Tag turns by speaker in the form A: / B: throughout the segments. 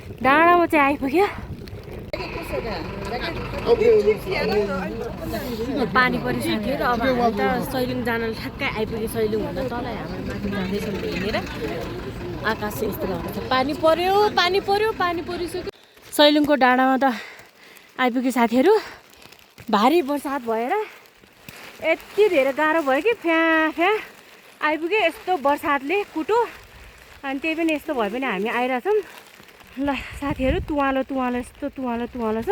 A: डाँडामा चाहिँ आइपुग्यो। पानी पऱ्यो साथीहरू। अब हामी त सैलुङ जान ठ्याक्कै आइपुग्यो। सैलुङ भन्दा तलै हाम्रो माथि जाँदैछौँ हिँडेर। आकाश यस्तो भएको छ। पानी परिसक्यो। सैलुङको डाँडामा त आइपुग्यो साथीहरू। भारी बर्सात भएर यति धेरै गाह्रो भयो कि फ्या आइपुग्यो। यस्तो बर्सातले कुटो। अनि त्यही पनि यस्तो भए पनि हामी आइरहेछौँ। ल साथीहरू, तुवालो यस्तो तुवालो छ।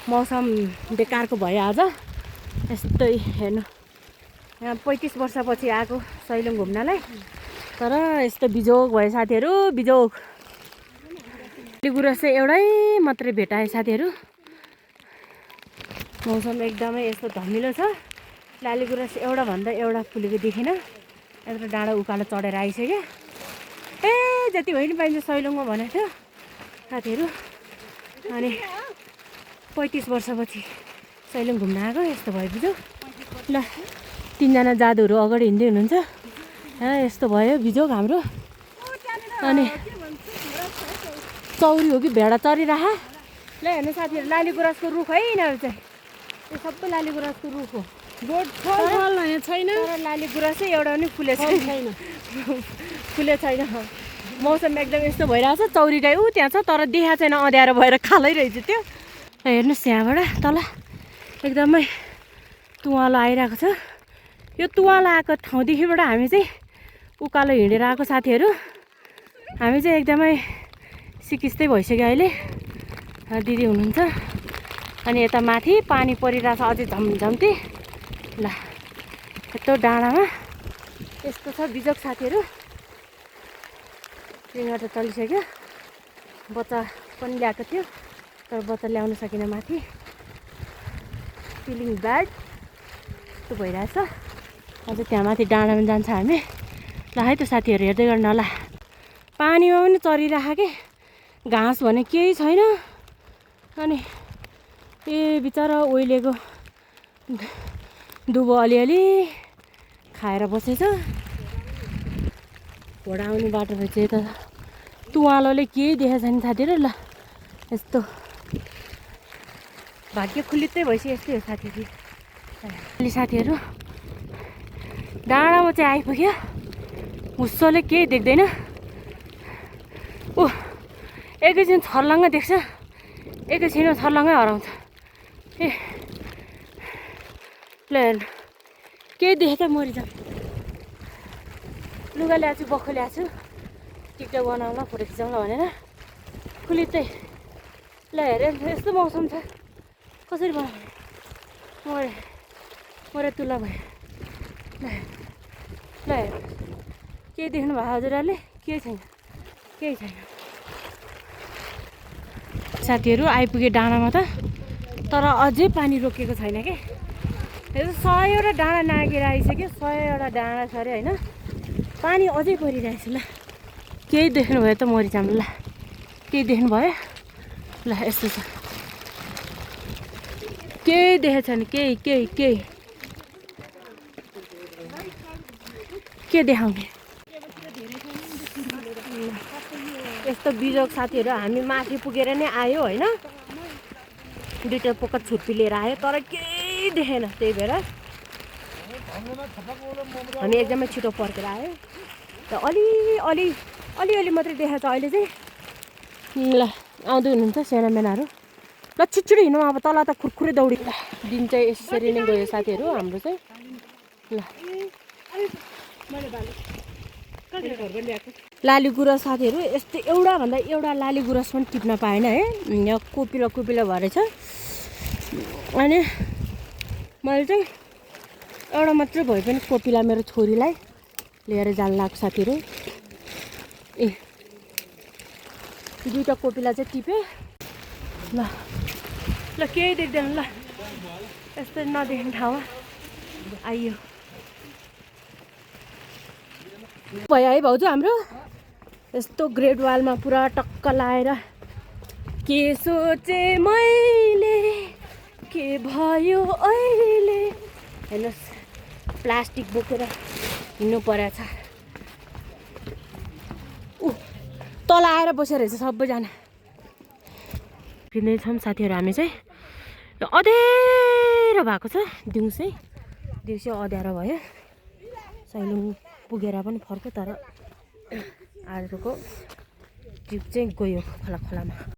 A: मौसम बेकारको भयो आज। यस्तै हेर्नु, यहाँ 35 वर्षपछि आएको सैलुङ घुम्नलाई, तर यस्तो बिजोग भयो साथीहरू। बिजोग गुराँस चाहिँ एउटै मात्रै भेटाए साथीहरू। मौसम एकदमै यस्तो धमिलो छ। लाली गुराँस एउटा भन्दा एउटा फुलेको देखिन। यत्रो डाँडा उकालो चढेर आइसक्यो। जति भयो नि पाइन्छ सैलुङमा भनेको थियो साथीहरू। अनि 35 वर्षपछि सैलुङ घुम्न आएको। यस्तो भयो बिजोग। ल 3जना जादुहरू अगाडि हिँड्दै हुनुहुन्छ। यस्तो भयो बिजोग हाम्रो। अनि चौरी हो कि भेडा चरिरह। ल हेर्नु साथीहरू, लाली गुराँसको रुख है यिनीहरू चाहिँ। यो सबै लाली गुराँसको रुख हो। बोट यहाँ छैन, तर लाली गुराँस चाहिँ एउटा पनि फुलेको छैन। मौसम एकदम यस्तो भइरहेछ। चौरी गाई त्यहाँ छ, तर देखा छैन, अँध्यारो भएर खालै रहेछ त्यो। हेर्नुहोस् यहाँबाट तल एकदमै तुवालो आइरहेको छ। यो तुवालो आएको ठाउँदेखिबाट हामी चाहिँ उकालो हिँडेर आएको साथीहरू। हामी चाहिँ एकदमै सिकिस्तै भइसक्यो अहिले। दिदी हुनुहुन्छ। अनि यता माथि पानी परिरहेछ अझै झमझम्ती। ल यस्तो डाँडामा यस्तो छ बिजोग साथीहरू। ट्रेनर त चलिसक्यो। बच्चा पनि ल्याएको थियो, तर बच्चा ल्याउन सकिन माथि। फिलिङ ब्याड यस्तो भइरहेछ। अझ त्यहाँ माथि डाँडामा जान्छ हामी। ल है त साथीहरू, हेर्दै गर्नु होला। पानीमा पनि चरिरह के, घाँस भने केही छैन। अनि बिचरा ओइलेको दुबो अलिअलि खाएर बसेछ। घोडा आउने बाटो रहेछ यता। तुवालोले केही देखेको छैन साथीहरू। ल यस्तो भाग्य खुलित्तै भइसक्यो। यस्तै हो साथीहरू। अहिले साथीहरू डाँडामा चाहिँ आइपुग्यो। हुस्सोले केही देख्दैन। एकैछिन छर्लङ्गै देख्छ, एकैछिनमा छर्लङ्गै हराउँछ। ल हेर्नु, केही देखेँ त मरिजाउँ। लुगा ल्याएको छु, बक्खु ल्याएको छु, टिकटक बनाउन, फोटो खिचाउन भनेर। खुलित्तै। ल हेरेँ यस्तो मौसम छ, कसरी बनाउने। मरे तुला भयो। ल हेर्नु, केही देख्नु भयो हजुरहरूले? केही छैन। साथीहरू आइपुगे डाँडामा त, तर अझै पानी रोकेको छैन के। हेर्नु 100वटा डाँडा नागेर आइसक्यो। 100वटा डाँडा छ अरे होइन। पानी अझै परिरहेछ। ल केही देख्नुभयो त मरिजाम। ल केही देख्नुभयो? ल यस्तो छ, केही देखेको छैन। केही के देखाउने। यस्तो बिजोग साथीहरू। हामी माथि पुगेर नै आयो होइन। 2टा पोका छुर्पी लिएर आयो, तर केही देखेन। त्यही भएर हामी एकदमै छिटो पर्खेर आयो। त अलिअलि मात्रै देखाएको छ अहिले चाहिँ। ल आउँदै हुनुहुन्छ सेनामेनाहरू। ल छिटो हिँडौँ अब। तल त खुर्खुरे दौडी। दिन चाहिँ यसरी नै गयो साथीहरू हाम्रो चाहिँ। ल लाली गुराँस साथीहरू, यस्तो एउटा भन्दा एउटा लाली गुराँस पनि टिप्न पाएन है। यहाँ कोपिलो भएर छ। अनि मैले चाहिँ एउटा मात्रै भए पनि कोपिला मेरो छोरीलाई लिएर जान लाग्छ साथीहरू। 2टा कोपिला चाहिँ टिपेँ। ल केही देख्दैन। ल यस्तो नदेख्ने ठाउँमा आइयो भयो है भाउजू हाम्रो। यस्तो ग्रेट वालमा पुरा टक्क लाएर के सोचे मैले के भयो अहिले। हेर्नुहोस् प्लास्टिक बोकेर हिँड्नु परेछ। तल आएर बसेर रहेछ सबैजना पिँदैछौँ साथीहरू हामी चाहिँ अँध्यारो भएको छ दिउँसै अँध्यारो भयो सैलुङ पुगेर पनि फर्क्यो तर आजको ट्रिप चाहिँ गयो खोलामा